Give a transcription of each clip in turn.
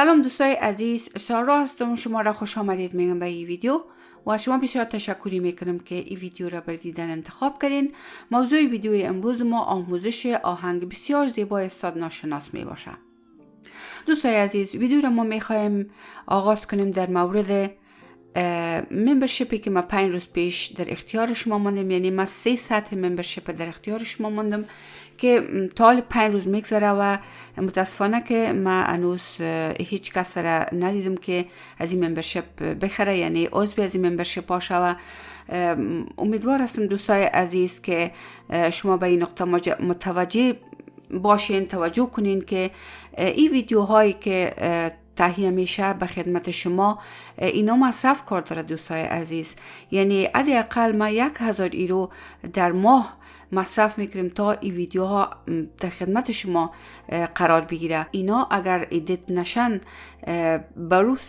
سلام دوستای عزیز، سارا هستم. شما را خوش آمدید میگم به این ویدیو و شما بسیار تشکری میکنم که این ویدیو را بر دیدن انتخاب کردین. موضوع ویدیوی امروز ما آموزش آهنگ بسیار زیبای استاد ناشناس می باشه. دوستای عزیز، ویدیو را ما میخوایم آغاز کنیم در مورد ممبرشیپی که ما 5 روز پیش در اختیار شما ماندم. یعنی ما 3 سطح ممبرشیپ در اختیار شما ماندم که تا 5 روز میگذره و متاسفانه که ما هنوز هیچ کس را ندیدم که از این ممبرشیپ بخره، یعنی عضو از این ممبرشیپ باشه. و امیدوار هستم دوستای عزیز که شما به این نقطه متوجه باشین، توجه کنین که این ویدیوهایی که تهیه میشه به خدمت شما اینا مصرف کار داره دوستای عزیز. یعنی حداقل ما 1000 یورو در ماه مصرف میکنیم تا این ویدیوها در خدمت شما قرار بگیره. اینا اگر ادیت نشن بروز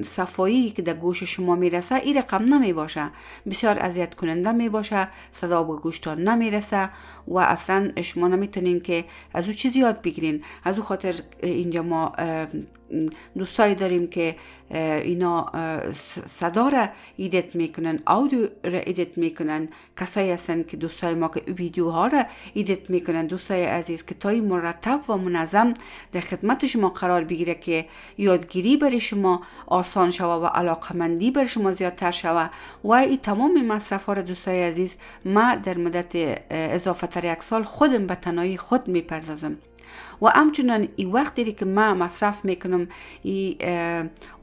صفایی که در گوش شما میرسه این رقم نمی باشه، بسیار اذیت کننده می باشه، صدا به گوشتان نمیرسه و اصلا شما نمیتونین که از او چیزی یاد بگیرین. از او خاطر اینجا ما دوستایی داریم که اینا صدا را ایدیت میکنن، آودیو را ایدیت میکنن. کسایی هستن که دوستای ما که ویدیوها را ایدیت میکنن. دوستای عزیز که تای مرتب و منظم در خدمت شما قرار بگیره که یادگیری برای شما آسان شوه و علاقمندی برای شما زیادتر شوه. و این تمام مصرف ها را دوستای عزیز ما در مدت اضافه تر 1 سال خودم به تنهایی خود میپردازم. و همچنان این وقتی که ما مصرف میکنم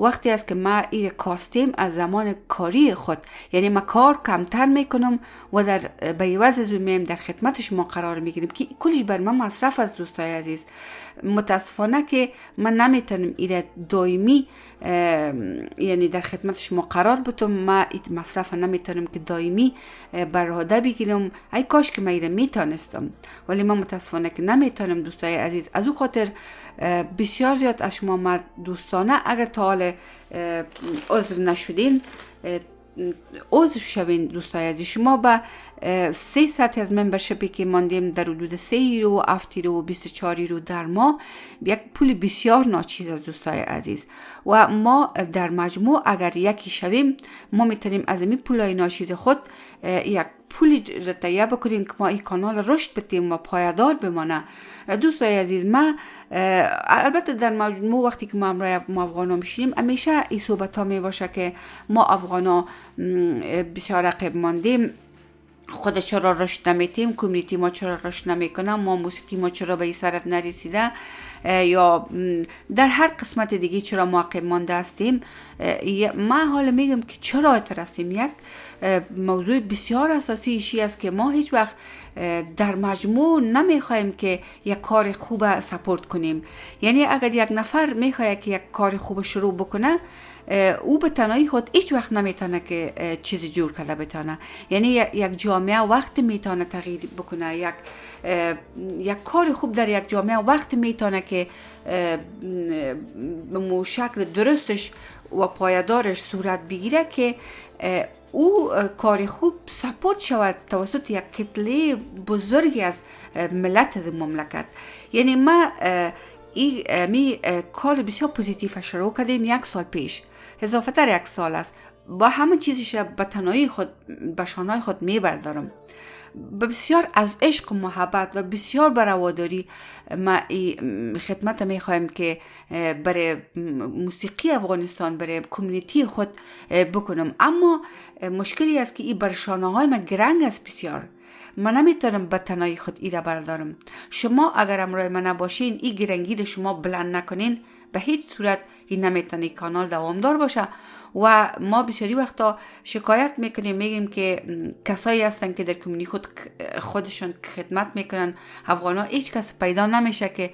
وقتی است که ما این کاستیم از زمان کاری خود، یعنی ما کار کمتر میکنم و در به عوض از میم در خدمت شما قرار میگیریم که کلی بر من مصرف از دوستای عزیز. متاسفانه که من نمیتونم این دائمی یعنی در خدمت شما قرار بتم. ما این مصرف نمیتونم که دائمی بر عهده بگیرم. ای کاش که من این میتونستم، ولی من متاسفانه که نمیتونم دوستای عزیز. از او خاطر بسیار زیاد از شما ما دوستانه اگر تا حال عضو نشدین عضو شوین دوستای عزیز. شما با 3 سطح از ممبرشیپی که ماندیم در حدود 3 یورو، 7 یورو و 24 یورو در ماه، یک پول بسیار ناچیز از دوستای عزیز. و ما در مجموع اگر یکی شویم ما میتونیم از این پولای ناچیز خود یک پولی را تهیه بکنیم که ما این کانال رشد بدیم و پایدار بمانه. دوستای عزیز، ما البته در مجموع وقتی که ما امروز ما افغانا میشیم همیشه این صحبت ها می باشه که ما افغانا بسیار عقب ماندیم، خود چرا رشد نمیتیم، کمیونیتی ما چرا رشد نمیکنه، ما موسیقی ما چرا به این سرت نرسیده، یا در هر قسمت دیگه چرا ما عقب مانده هستیم. ما حالا میگم که چرا اعتراض هستیم. یک موضوع بسیار اساسی ایشی است که ما هیچ وقت در مجموع نمیخوایم که یک کار خوب سپورت کنیم. یعنی اگر یک نفر میخواد که یک کار خوب شروع بکنه او به تنهایی خود هیچ وقت نمیتونه که چیزی جور کرده بتونه. یعنی یک جامعه وقت میتونه تغییر بکنه، یک کار خوب در یک جامعه وقت میتونه که به شکل درستش و پایدارش صورت بگیره که او کار خوب سپورت شود توسط یک کتله بزرگی از ملت از مملکت. یعنی ما می کار بسیار پوزیتیو شروع کردیم 1 سال پیش، اضافه تر 1 سال است. با همه چیزش به تنهایی خود به شانهای خود میبردارم. بسیار از عشق و محبت و بسیار برادری ما خدمت میخوایم که برای موسیقی افغانستان، برای کمیونیتی خود بکنم. اما مشکلی است که این بر شانه‌های من گرنگ است بسیار. من نمیتونم به تنهایی خود ایره بردارم. شما اگر امروز من نباشین، این گرنگی رو شما بلند نکنین، به هیچ صورت این نمیتونه کانال دوامدار باشه. و ما بسیاری وقتا شکایت میکنیم، میگیم که کسایی هستن که در کمیونیتی خودشون خدمت میکنن افغانا، هیچ کس پیدا نمیشه که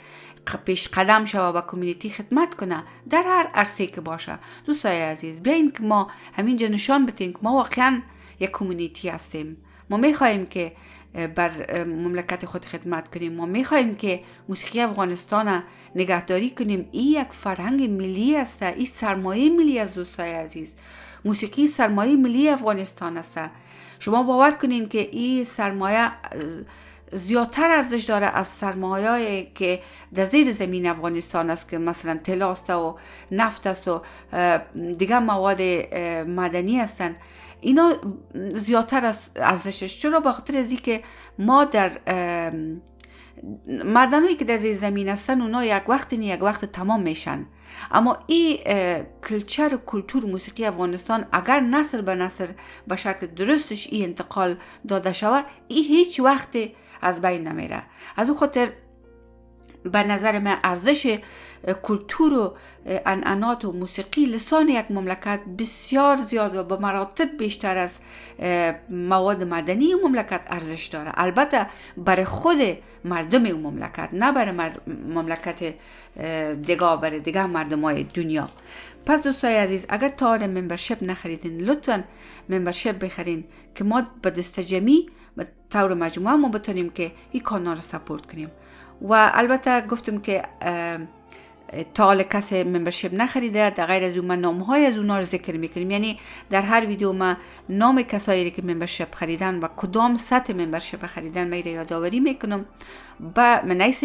پیش قدم شوه و کمیونیتی خدمت کنه در هر عرصه‌ای که باشه. دوستای عزیز، بیاین که ما همینجا نشان بدیم که ما واقعا یک کمیونیتی هستیم. ما میخوایم که بر مملکت خود خدمت کنیم. ما میخوایم که موسیقی افغانستان نگهداری کنیم. این یک فرهنگ ملی است، این سرمایه ملی از دوستای عزیز. موسیقی سرمایه ملی افغانستان است. شما باور کنین که این سرمایه زیادتر ارزش داره از سرمایه‌ای که در زیر زمین افغانستان است که مثلا طلا است و نفت است و دیگه مواد معدنی هستند. اینا زیادتر از ارزشش. چرا؟ به خاطر از اینکه ما در معدنایی که در زیر زمین هستن اونا یک وقت تمام میشن، اما این کلچر و کلتور موسیقی افغانستان اگر نسل به نسل به شکل درستش این انتقال داده شود، این هیچ وقت از بین نمیره. از اون خاطر به نظر من ارزش کلتور و عنعنات و موسیقی لسان یک مملکت بسیار زیاد و به مراتب بیشتر از مواد معدنی مملکت ارزش داره. البته برای خود مردم اون مملکت، نه برای مملکت برای دیگه مردم های دنیا. پس دوستای عزیز، اگر تا ممبرشپ نخریدین لطفا ممبرشپ بخرین که ما به دست جمعی به طور مجموعه ما بتونیم که این کانال رو سپورت کنیم. و البته گفتم که تا حال کسی ممبرشپ نخریده، در غیر از اون من نامهای از اونا رو ذکر میکنیم. یعنی در هر ویدیو ما نام کسایی که ممبرشپ خریدن و کدام سطح ممبرشپ خریدن من یادآوری میکنم. با منیس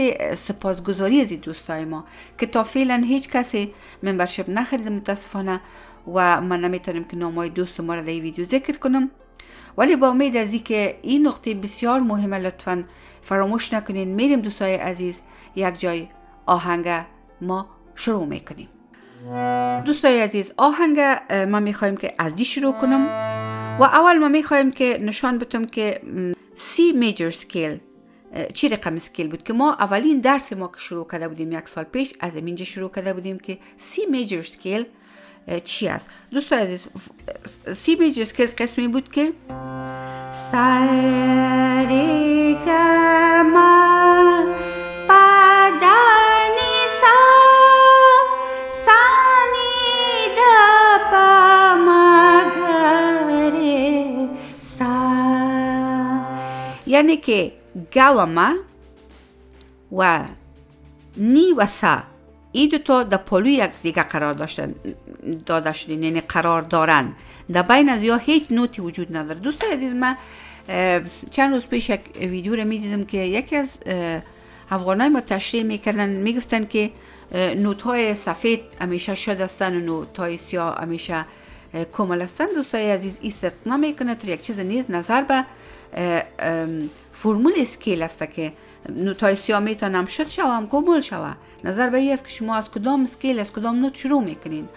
سپاسگزاری از این دوستای ما که تا فعلا هیچ کسی ممبرشپ نخریده متاسفانه و من نمیتونم که نامهای دوست ما رو در این ویدیو ذکر کنم، ولی با امید از که این نقطه بسیار مهمه لطفاً فراموش نکنین. میریم دوستای عزیز یک جای آهنگ ما شروع میکنیم. دوستای عزیز، آهنگ ما میخوایم که از دی شروع کنم و اول ما میخوایم که نشان بدم که سی میجر سکیل چی رقم سکیل بود که ما اولین درس ما که شروع کرده بودیم یک سال پیش از اینجا شروع کرده بودیم که سی میجر سکیل چی است. دوستای عزیز، سی میجر سکیل قسمی بود که ساری کما پادانی سا سانی دا پا مگره سا، یعنی که گاوما و نی و سا این دوتا در پلو یک دیگه قرار داده شدن، یعنی قرار دارن. در بین از یا هیچ نوتی وجود نداره. دوستای عزیز، من چند روز پیش یک ویدیو رو میدیدم که یکی از افغانای ما تشریح میکردن، میگفتن که نوت های سفید همیشه شد هستن و نوت های سیاه همیشه کامل هستن. دوستای عزیز، این صدق نمیکنه، تو یک چیز نیز نظر به فرمول اسکیل است که نوت های سیاه میتونم شد شو هم کامل شوه. نظر به این است که شما از کدام اسکیل از کدام نوت شروع میکنین.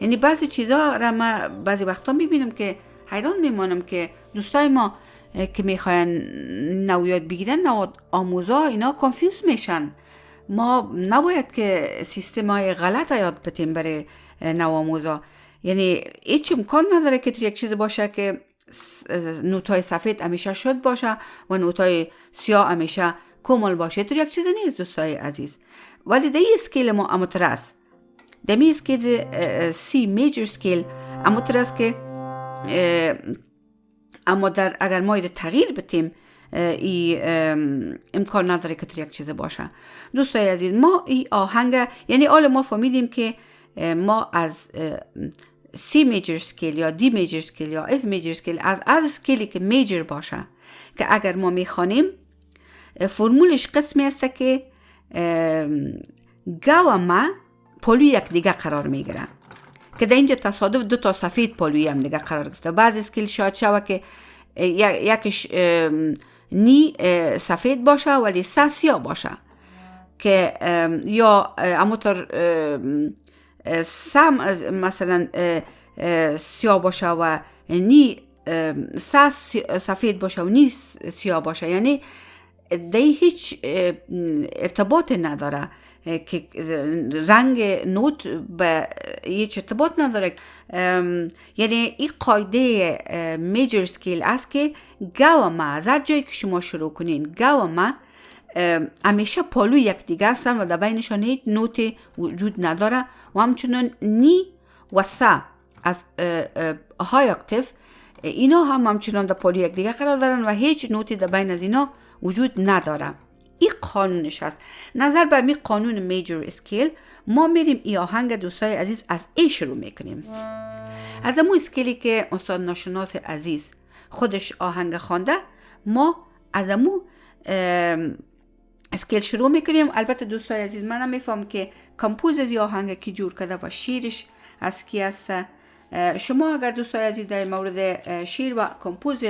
یعنی بعضی چیزا را ما بعضی وقتا میبینم که حیران میمانم که دوستای ما که میخواین نو یاد بگیرن، نو آموزا، اینا کانفیوز میشن. ما نباید که سیستم های غلط یاد بدیم برای نو آموزا. یعنی هیچ امکان نداره که تو یک چیز باشه که نوت های سفید همیشه شد باشه و نوت های سیاه همیشه کامل باشه. تو یک چیز نیست دوستای عزیز. ولی در این اسکیل ما امتراس، در این اسکیل سی میجر اسکیل امتراس که اما در اگر ما ایره تغییر بتیم امکان نداره که تو یک چیز باشه. دوستای عزیز، ما این آهنگ، یعنی حالا ما فهمیدیم که ما از سی میجر سکیل یا دی میجر سکیل یا اف میجر سکیل، از اسکیلی که میجر باشه که اگر ما میخوانیم فرمولش قسمی است که گاو ما پلو یک دیگه قرار میگیره که در اینجا تصادف دو تا سفید پلوی هم دیگه قرار گرفته. بعض اسکیل شاید شوه که یکش نی سفید باشه ولی سه سیاه باشه که یا اموتر سم مثلا سیاه باشه و نی سه سفید باشه و نی سیاه باشه. یعنی دی هیچ ارتباط نداره که رنگ نوت به هیچ ارتباط نداره. یعنی این قاعده میجر سکیل است که گاو ما از هر جایی که شما شروع کنین، گاو ما همیشه پالو یک دیگه هستن و در بینشان هیچ نوت وجود نداره و همچنان نی و سا از های اکتیف اینا هم همچنان در پالو یک دیگه قرار دارن و هیچ نوتی در بین از اینا وجود نداره. این قانونش هست. نظر به می قانون میجر اسکیل ما میریم ای آهنگ دوستای عزیز از ای شروع میکنیم. از امو اسکیلی که استاد ناشناس عزیز خودش آهنگ خوانده، ما از امو اسکیل شروع میکنیم. البته دوستای عزیز منم میفهم که کمپوز از آهنگ کی جور کرده و شیرش از کی است. شما اگر دوستای عزیز در مورد شیر و کمپوز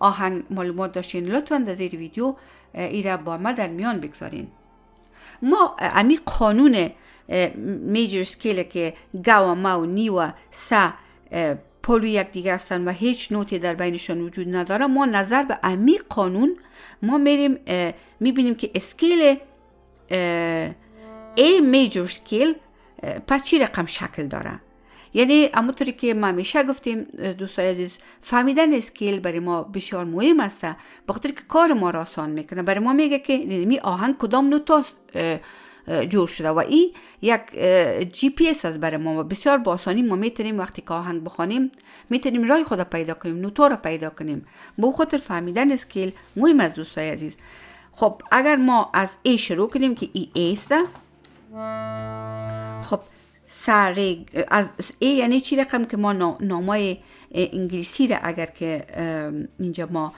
آهنگ معلومات داشتین لطفاً در زیر ویدیو ایره با ما در میان بگذارین. ما امی قانون میجر سکیل که گا و ما و نی و سا پولو یک دیگه هستن و هیچ نوتی در بینشون وجود نداره، ما نظر به امی قانون ما میریم میبینیم که اسکیل A میجر سکیل پس چی رقم شکل داره. یعنی همونطوری که ما همیشه گفتیم دوستای عزیز، فهمیدن اسکیل برای ما بسیار مهم است، بخاطر که کار ما را آسان میکنه. برای ما میگه که می آهنگ کدام نوتا جور شده و این یک جی پی اس است برای ما. بسیار با آسانی ما میتونیم وقتی که آهنگ بخوانیم میتونیم راه خود پیدا کنیم، نوتا را پیدا کنیم. با خاطر فهمیدن اسکیل مهم است دوستای عزیز. خب اگر ما از A شروع کنیم که ای است، خب ساری از A یعنی چی رقم که ما نامای انگلیسی را اگر که اینجا ما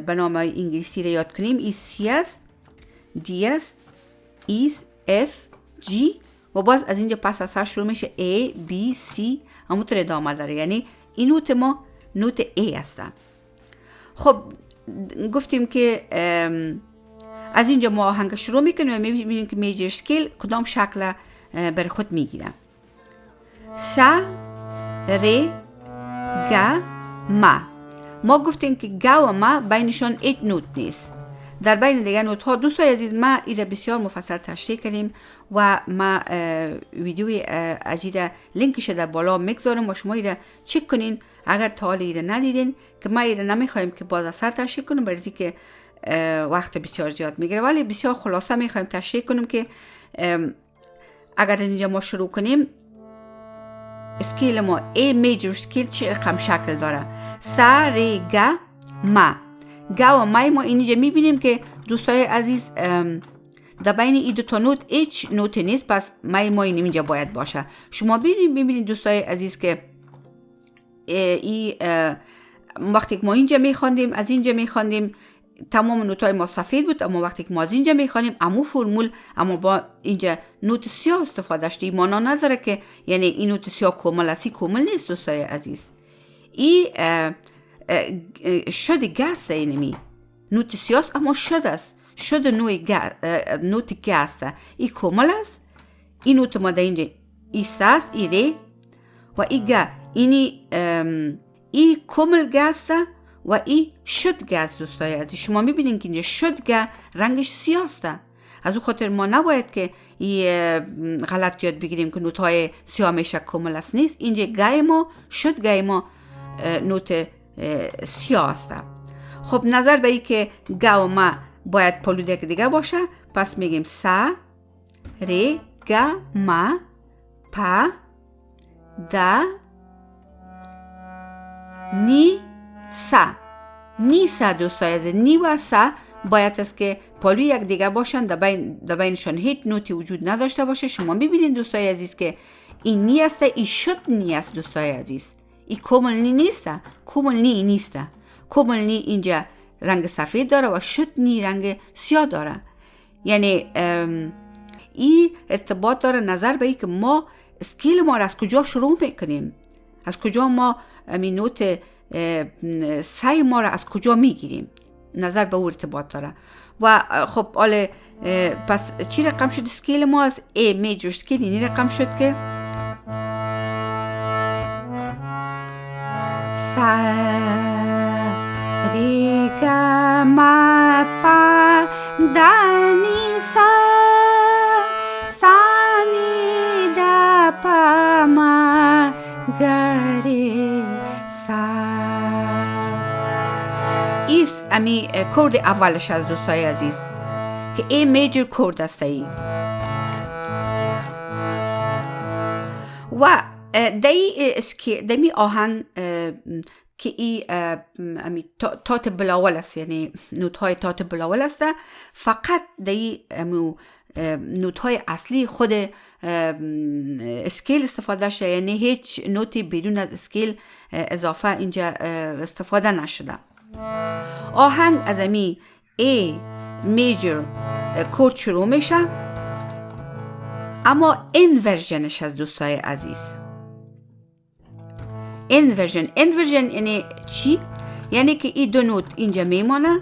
به نامای انگلیسی را یاد کنیم، ای سی است، دی است، ایز، اف، جی و باز از اینجا پس از سر شروع میشه A, B, C همونطور ادامه داره. یعنی این نوت ما نوت A است. خب گفتیم که از اینجا ما آهنگ شروع میکنیم و میبینیم که میجر سکیل کدام شکل بر خود میگیره. سا، ری، گا، ما. ما گفتیم که گا و ما بینشان ایت نوت نیست. در بین دیگه نوت ها دوستای عزیز ما ایره بسیار مفصل تشریح کردیم و ما ویدیوی عزیز لینکش در بالا میگذارم و شما ایره چک کنین اگر تا حال ایره ندیدین، که ما ایره نمیخوایم که باز اثر تشریح کنیم برای که وقت بسیار زیاد میگیره، ولی بسیار خلاصه میخوایم تشریح کنیم که اگر اینجا ما شروع کنیم اسکیل ما A میجر سکیل چه رقم شکل داره. سا، ری، گا، ما. گا و ما اینجا میبینیم که دوستای عزیز در بین این دو تا نوت هیچ نوت نیست، پس ما اینجا باید باشه. شما ببینید دوستای عزیز که وقتی که ما اینجا میخواندیم از اینجا میخواندیم تمام نوتای ما سفید بود، اما وقتی که ما از اینجا میخوانیم امو فرمول اما با اینجا نوت سیاه استفاده شده. مانا نداره که یعنی این نوت سیاه کامل است، کامل نیست دوستای عزیز. این شد گاست، اینمی نوت سیاه اما شد است، شد نوت گاست، این کامل است. این نوت ما در اینجا ای ساس، ای ری و ای گا، ای کامل گاست و ای شد گاز دوستای عزیز. شما میبینین که اینجا شد گا رنگش سیاه است. از اون خاطر ما نباید که غلط یاد بگیریم که نوت‌های سیاه میشه کامل است، نیست. اینجا گای ما شد گای ما نوت سیاه است. خب نظر به ای که گا و ما باید پولو دیگه باشه، پس میگیم سا، ری، گا، ما، پا، دا، نی، سا. نی سا دوستای عزیز، نی و سا باید است که پالو یک دیگه باشن، در بینشان هیچ نوتی وجود نداشته باشه. شما ببینید دوستای عزیز که این نی است، این شد نی است دوستای عزیز. این کامل نی نیست، کامل نی نیست. کامل نی اینجا رنگ سفید داره و شد نی رنگ سیاه داره. یعنی این ارتباط داره نظر به ای که ما اسکیل ما را از کجا شروع میکنیم، از کجا ما نوت سعی ما را از کجا میگیریم، نظر به او ارتباط داره. و خب حالا پس چی رقم شد اسکیل ما؟ از A میجر سکیل اینی رقم شد که سا، ری، گا، ما، پا، دا، نی، سا، سا، نی، دا، پا، ما، گا، ری، سا. ایست امی کورد اولش از دوستای عزیز که A میجر کورد است. ای و دمی آهنگ که ای تات بلاول است، یعنی نوت های تات بلاول است، فقط دی نوت های اصلی خود اسکیل استفاده شده، یعنی هیچ نوتی بدون از اسکیل اضافه اینجا استفاده نشده. آهنگ از امی A میجر کورد شروع میشه، اما این ورژنش از دوستای عزیز. این ورژن یعنی چی؟ یعنی که این دو نوت اینجا میمانه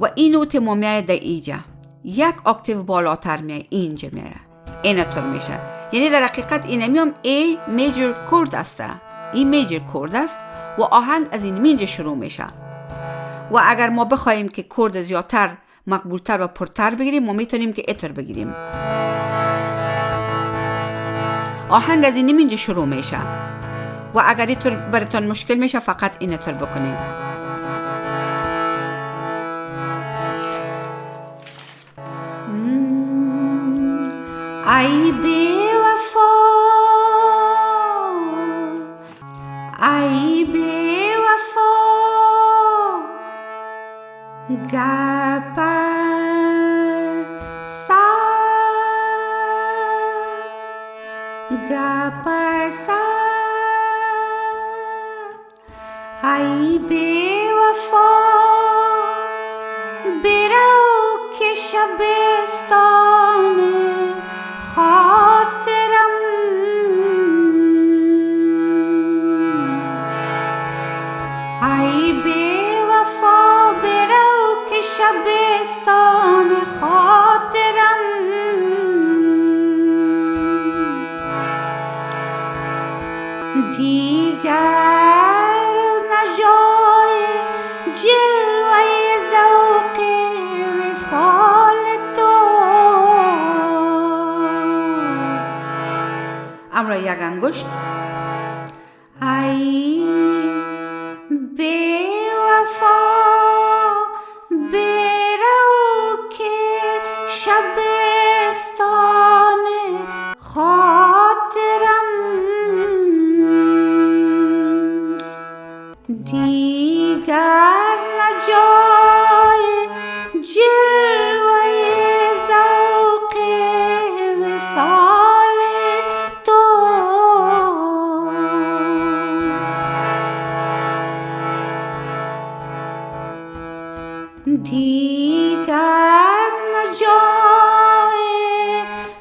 و این نوت ما میایه در اینجا، یک اکتیو بالاتر میایه اینجا میایه، اینطور میشه. یعنی در حقیقت این میام ای میجر کورد است، این میجر کورد است و آهنگ از این اینجا شروع میشه. و اگر ما بخوایم که کورد زیادتر مقبولتر و پرتر بگیریم، ما میتونیم که اتر بگیریم. آهنگ از این اینجا شروع میشه و اگر اینطور براتون مشکل میشه فقط اینطور بکنیم. ای بی وفا، ای بی وفا، گپر ای بی وفا، برو که شبستان خاطرم، ای بی وفا، برو که شبستان خاطرم، دیگر نجای جلوه ذوق وصال تو. امرا یک انگشت. ای بی وفا، برو که شبستان خاطرم، دیگر نجای جلوه ذوق وصال تو. دیگر نجای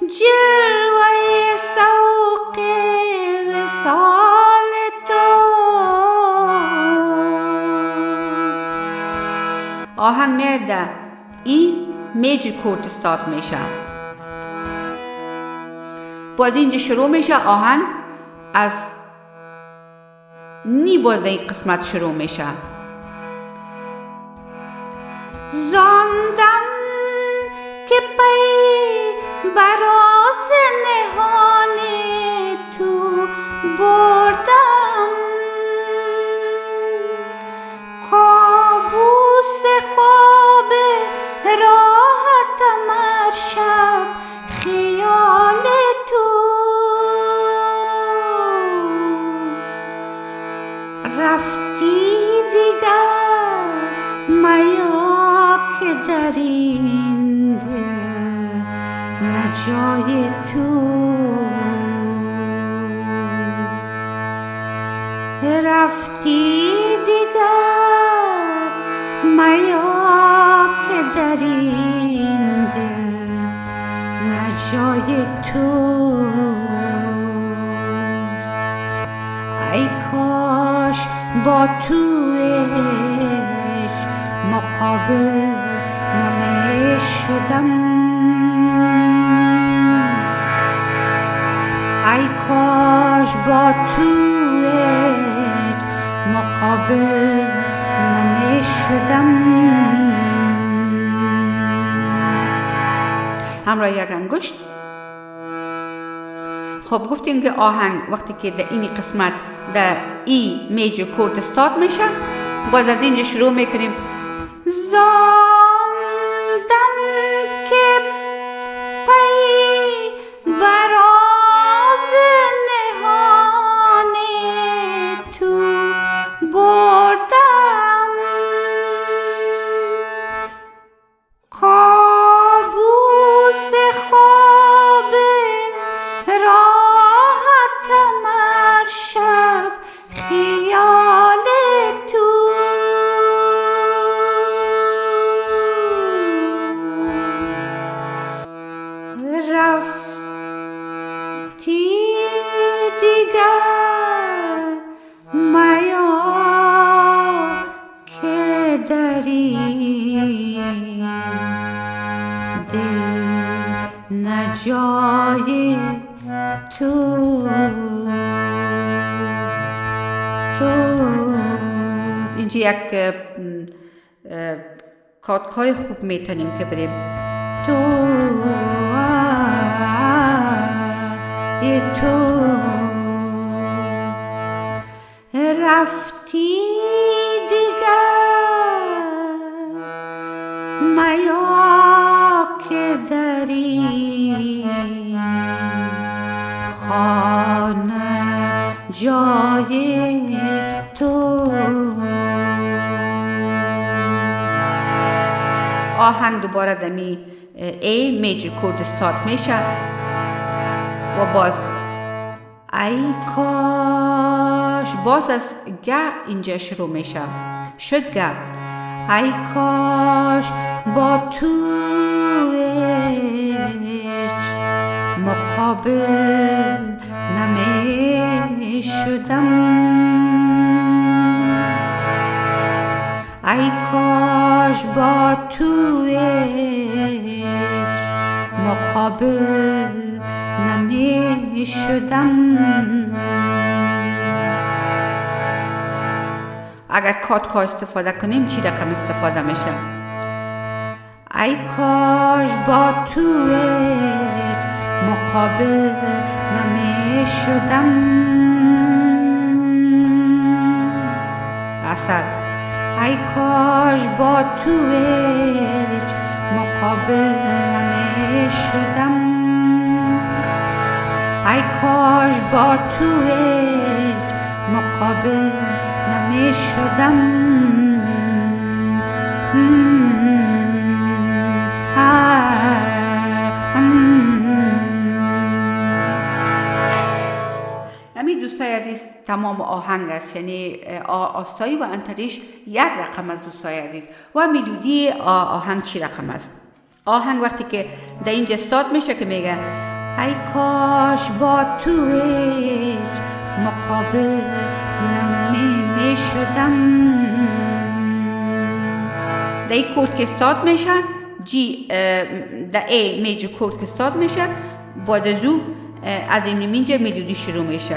جلوه ذوق وصال تو. آهنگ میاد در ای میجر کورد استارت میشه. باز اینجا شروع میشه، آهنگ از نی باز در این قسمت شروع میشه. زاندم که پی براز نهان تو بردم، کابوس خواب راحتم هر شب خیال توست. رفتی دیگر میا که در این دل نجای توست. رفتی دیگر میا که در این دل نجای توست. ای کاش با توش مقابل نمی شدم، ای کاش با توش مقابل نمی شدم. همراه یک انگشت. خب گفتیم که آهنگ وقتی که در این قسمت در ای میجر کورد استارت میشه، باز از اینجا شروع میکنیم. زاندم که پی براز نهان تو بردم، کابوس خواب راحتم هر شب خیال توست. داریم دل نجای تو اینجا یک کاتکای خوب میتونیم که بریم تو رفتی دیگر میا که داری خانه جای تو. آهنگ دوباره دمی A میجر کورد استارت میشه و باز ای کاش باز از گ اینجا شروع میشه شد گ ای کاش با تو مقابل نمی شدم ای کاش با تو مقابل نمی شدم. اگر کاتکا استفاده کنیم چی رقم استفاده میشه؟ ای کاش با تو مقابل نمی شدم. اثر ای کاش با تو مقابل نمی شدم. ای کاش با تو مقابل نمی شدم. همین دوستای عزیز تمام آهنگ است، یعنی آستایی و انتریش یک رقم از دوستای عزیز. و ملودی آهنگ چی رقم است؟ آهنگ وقتی که در اینجا استارت میشه که میگه ای کاش با تو مقابل نمی شدم. در این کورد که استارت میشه جی در ای میجر کورد که استارت میشه بعد از او از این اینجا ملودی شروع میشه.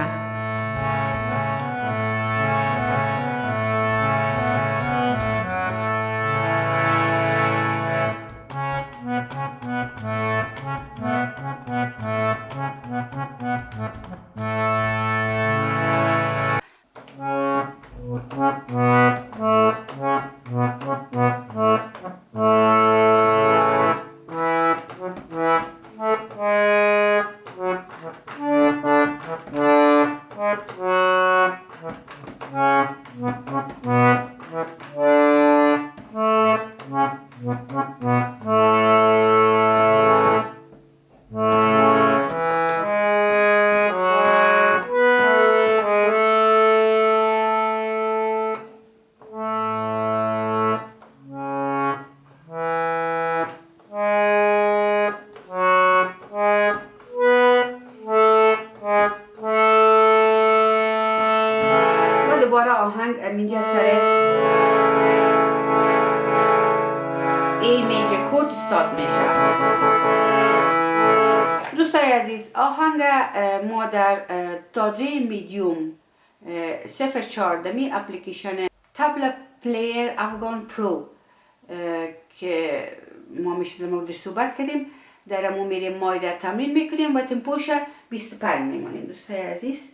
دوباره آهنگ اینجا سر ای میجر کورد استارت میشه. دوستای عزیز آهنگ ما در تادری میدیوم 014 اپلیکیشن تبل پلیر افغان پرو که ما میشه در موردش صحبت کردیم در امون میریم مایده تمرین میکنیم و تمپوش 25 میمانیم. دوستای عزیز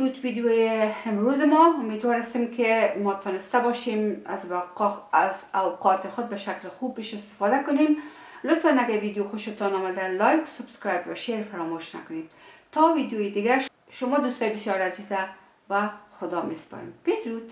بود ویدیو امروز ما. امیدوار هستیم که ما تونسته باشیم از اوقات خود به شکل خوب بیش استفاده کنیم. لطفا اگر ویدیو خوشتان آمده لایک، سابسکرایب و شیر فراموش نکنید. تا ویدیوی دیگر شما دوستای بسیار عزیز و خدا میسپارم. بدرود.